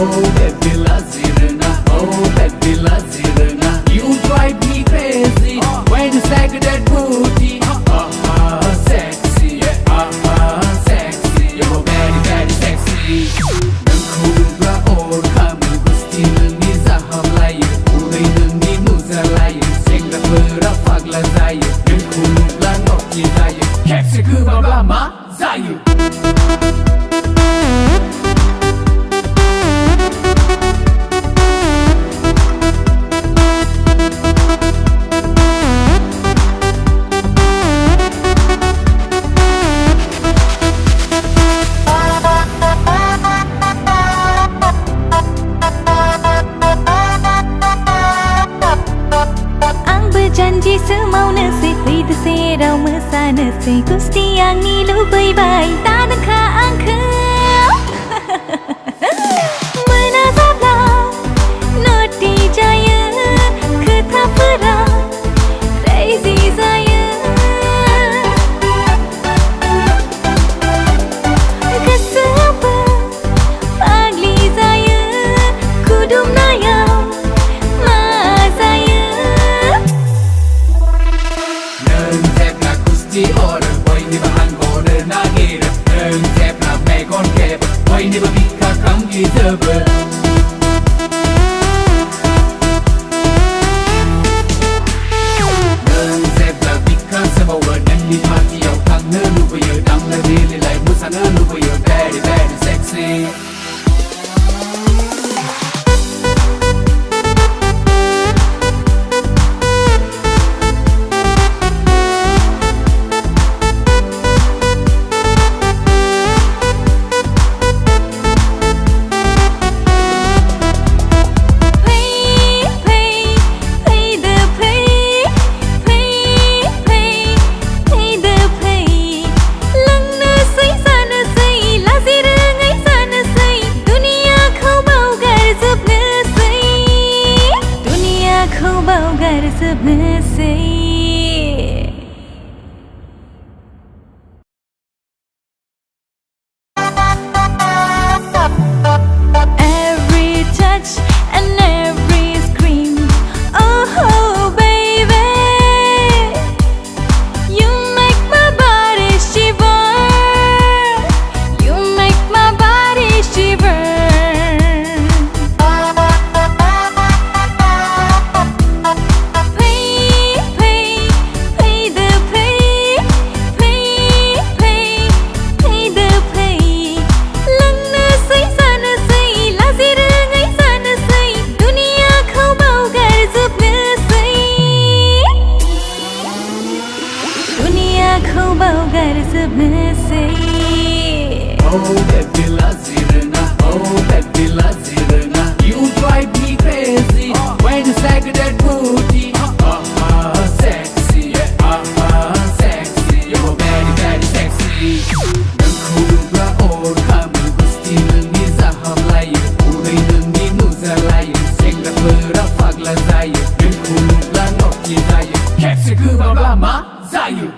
Oh baby lazirna, oh baby lazirna. You drive me crazy when you say that booty. Sexy, sexy. You're very very sexy. Nang khulubla or kamu gustil ni zaham layu, uday ni nuza layu, sengra pera pagla zayu. Nang khulubla nokki zayu, kepsi kubabla ma zayu. Janji semauna si Phwi terserau mesana si Gusti yang ni lebih baik tak nak angkau. Menazaplah noti jaya ketapera crazy saya. Kesapa pagli saya kudum nayau ma saya. Order, boy, never hang order, nagir. Tep na make on cap, boy, never be come deserve. Tep na because of our then you party out, hang no look for you, down the daily life, Musana look for you, very, very sexy. Every touch and every scream, oh baby, you make my body shiver. You make my body shiver. Oh baby lazirna, oh baby lazirna. You drive me crazy when you say that booty. Sexy, sexy. You're very very sexy. Nang khulubla or kamu gustil ni zaham layu, uday ni nuza layu, sengra pera pagla zayu. Nang khulubla nokki zayu, kepsi kubabla ma zayu.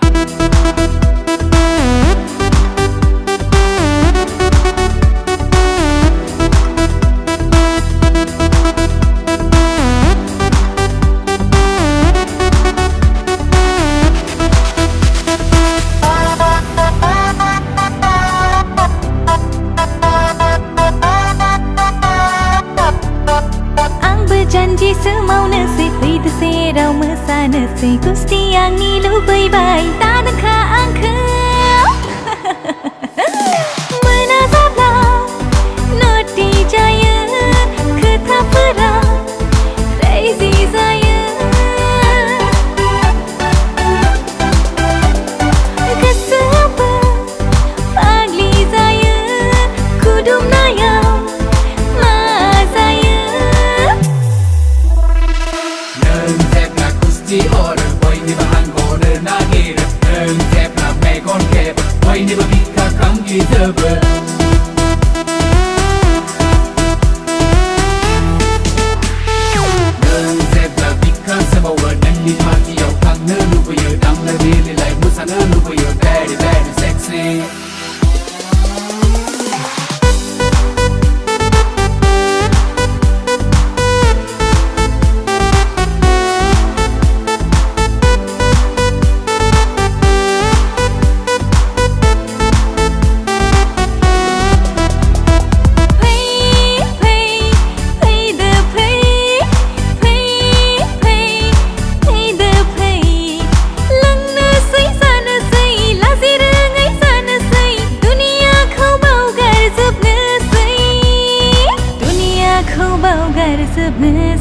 Janji semauna si Phwi terserau mesana si Gusti yang ni lebih baik tak nak angkau. Menazaplah noti jaya ketapera crazy saya. Kesapa pagli saya kudum nayau ma saya. Order, boy, never hang order, nagir. Tep na make on cap, boy, never be come deserve. Tep na because of our then you party out, hang no look for you, down the daily life, Musana look for you, very very sexy. sebenarnya